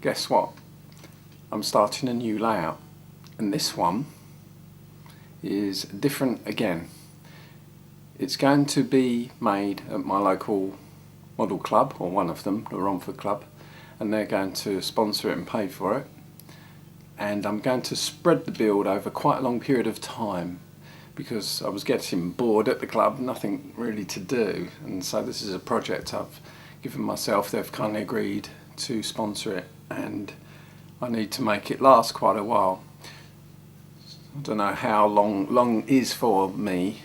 guess what? I'm starting a new layout, and this one is different again. It's going to be made at my local model club, or one of them, the Romford Club, and they're going to sponsor it and pay for it. And I'm going to spread the build over quite a long period of time, because I was getting bored at the club, nothing really to do, and so this is a project I've given myself. They've kindly agreed to sponsor it, and I need to make it last quite a while. I don't know how long is for me.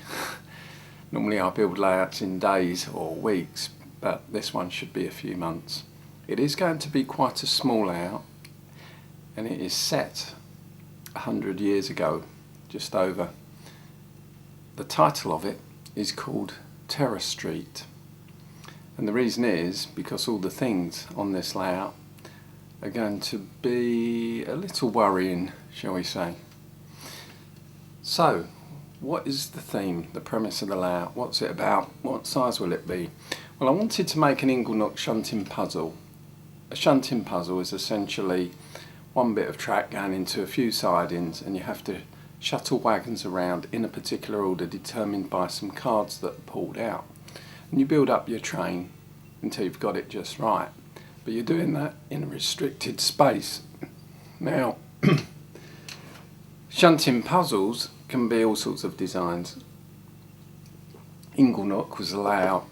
Normally I build layouts in days or weeks, but this one should be a few months. It is going to be quite a small layout, and it is set 100 years ago, just over. The title of it is called Terror Street, and the reason is because all the things on this layout are going to be a little worrying, shall we say. So, what is the theme, the premise of the layout? What's it about? What size will it be? Well, I wanted to make an Inglenook shunting puzzle. A shunting puzzle is essentially one bit of track going into a few sidings, and you have to shuttle wagons around in a particular order determined by some cards that are pulled out. And you build up your train until you've got it just right. But you're doing that in a restricted space. Now, shunting puzzles can be all sorts of designs. Inglenook was a layout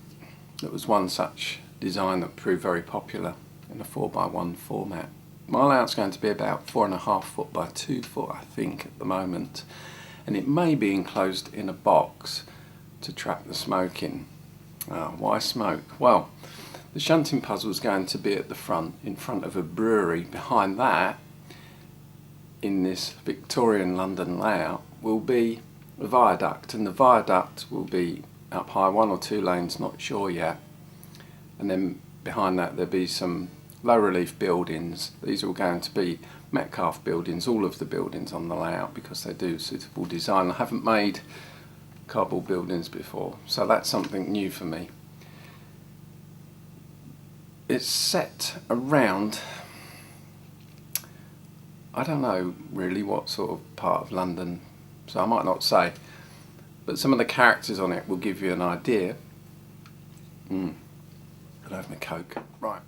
that was one such design that proved very popular in a 4x1 format. My layout's going to be about 4.5 foot by 2 foot, I think, at the moment, and it may be enclosed in a box to trap the smoke in. Why smoke? Well, the shunting puzzle is going to be at the front, in front of a brewery. Behind that, in this Victorian London layout, will be a viaduct, and the viaduct will be up high, 1 or 2 lanes, not sure yet, and then behind that there'll be some low relief buildings. These are all going to be Metcalfe buildings, all of the buildings on the layout, because they do suitable design. I haven't made cardboard buildings before, so that's something new for me. It's set around, I don't know really what sort of part of London, so I might not say, but some of the characters on it will give you an idea. I'll have my Coke. Right.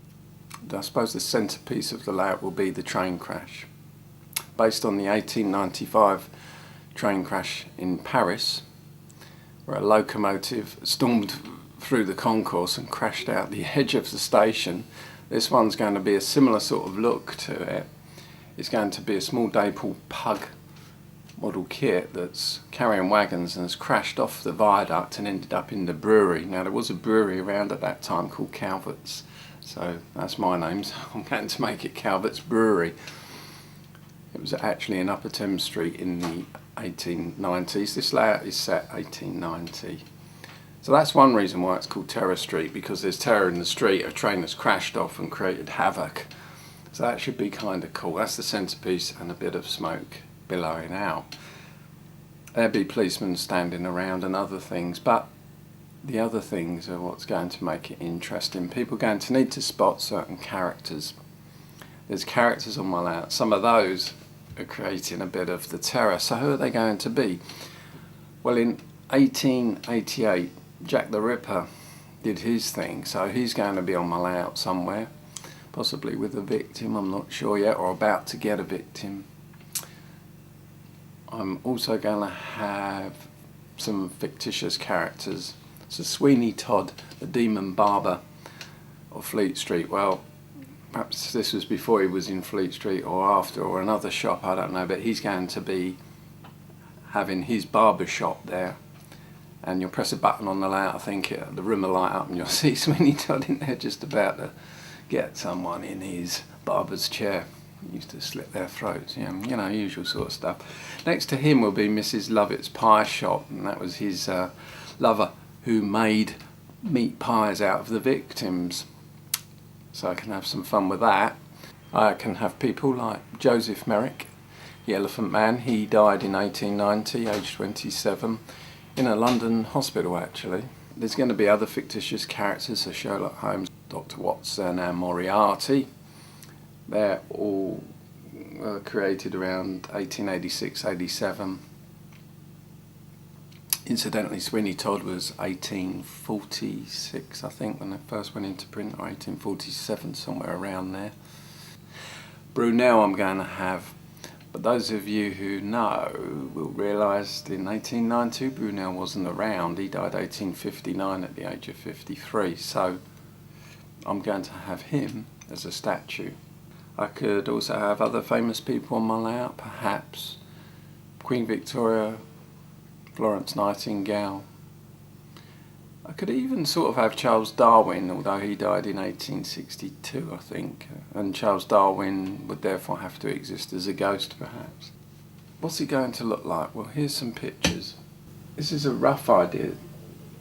I suppose the centrepiece of the layout will be the train crash, based on the 1895 train crash in Paris, where a locomotive stormed through the concourse and crashed out the edge of the station. This one's going to be a similar sort of look to it. It's going to be a small Dapol Pug model kit that's carrying wagons and has crashed off the viaduct and ended up in the brewery. Now, there was a brewery around at that time called Calvertfilm, so that's my name, so I'm going to make it Calvert's Brewery. It was actually in Upper Thames Street in the 1890s. This layout is set 1890. So that's one reason why it's called Terror Street, because there's terror in the street. A train has crashed off and created havoc. So that should be kind of cool. That's the centrepiece, and a bit of smoke billowing out. There'll be policemen standing around and other things, but the other things are what's going to make it interesting. People are going to need to spot certain characters. There's characters on my layout. Some of those are creating a bit of the terror. So who are they going to be? Well, in 1888, Jack the Ripper did his thing, so he's going to be on my layout somewhere, possibly with a victim, I'm not sure yet, or about to get a victim. I'm also going to have some fictitious characters. So Sweeney Todd, the demon barber of Fleet Street. Well, perhaps this was before he was in Fleet Street or after, or another shop, I don't know, but he's going to be having his barber shop there. And you'll press a button on the layout, I think the room will light up, and you'll see Sweeney Todd in there just about to get someone in his barber's chair. He used to slit their throats, you know, usual sort of stuff. Next to him will be Mrs. Lovett's pie shop, and that was his lover who made meat pies out of the victims. So I can have some fun with that. I can have people like Joseph Merrick, the Elephant Man. He died in 1890, aged 27, in a London hospital actually. There's going to be other fictitious characters, so Sherlock Holmes, Dr. Watson and Moriarty. They're all created around 1886-87. Incidentally, Sweeney Todd was 1846, I think, when they first went into print, or 1847, somewhere around there. Brunel I'm going to have, but those of you who know will realise in 1892 Brunel wasn't around. He died 1859 at the age of 53, so I'm going to have him as a statue. I could also have other famous people on my layout, perhaps Queen Victoria, Florence Nightingale. I could even sort of have Charles Darwin, although he died in 1862, I think, and Charles Darwin would therefore have to exist as a ghost, perhaps. What's he going to look like? Well, here's some pictures. This is a rough idea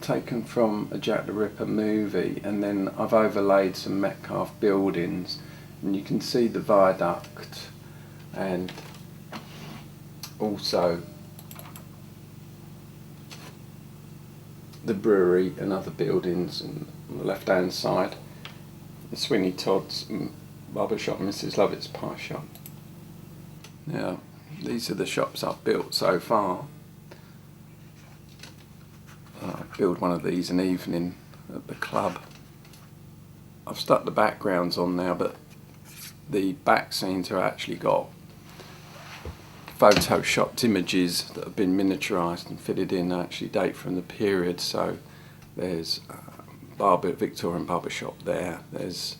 taken from a Jack the Ripper movie, and then I've overlaid some Metcalfe buildings, and you can see the viaduct and also the brewery and other buildings, and on the left hand side the Sweeney Todd's barber shop, Mrs. Lovett's pie shop. Now these are the shops I've built so far. I build one of these an evening at the club. I've stuck the backgrounds on now, but the back scenes are actually got photoshopped images that have been miniaturised and fitted in, actually date from the period. So there's Victorian barbershop there. There's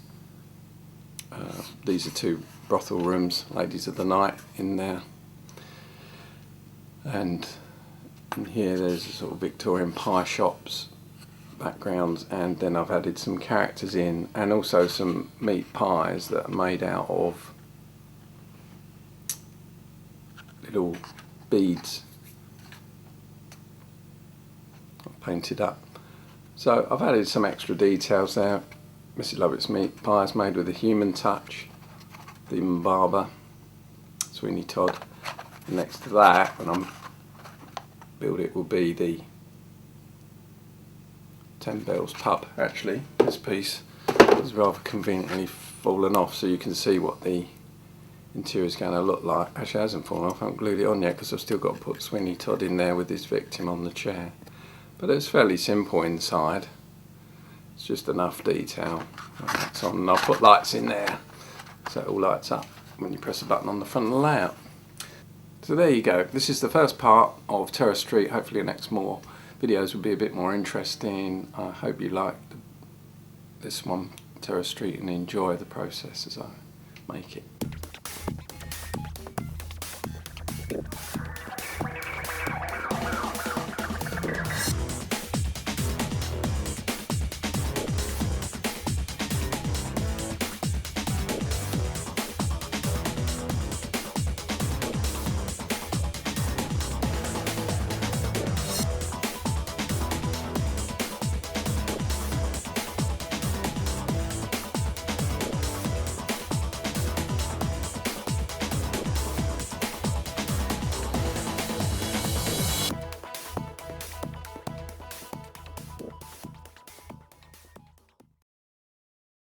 these are two brothel rooms, ladies of the night in there, and in here there's sort of Victorian pie shops backgrounds, and then I've added some characters in, and also some meat pies that are made out of little beads I've painted up. So I've added some extra details there. Mrs. Lovett's meat pie is made with a human touch. Demon Barber, Sweeney Todd. And next to that, when I'm build it, will be the 10 Bells pub. Actually, this piece is rather conveniently fallen off, so you can see what the interior is going to look like. Actually, it hasn't fallen off. I haven't glued it on yet because I've still got to put Sweeney Todd in there with his victim on the chair. But it's fairly simple inside. It's just enough detail. Lights on, and I'll put lights in there so it all lights up when you press a button on the front of the layout. So there you go. This is the first part of Terrace Street. Hopefully the next more videos will be a bit more interesting. I hope you liked this one, Terrace Street, and enjoy the process as I make it.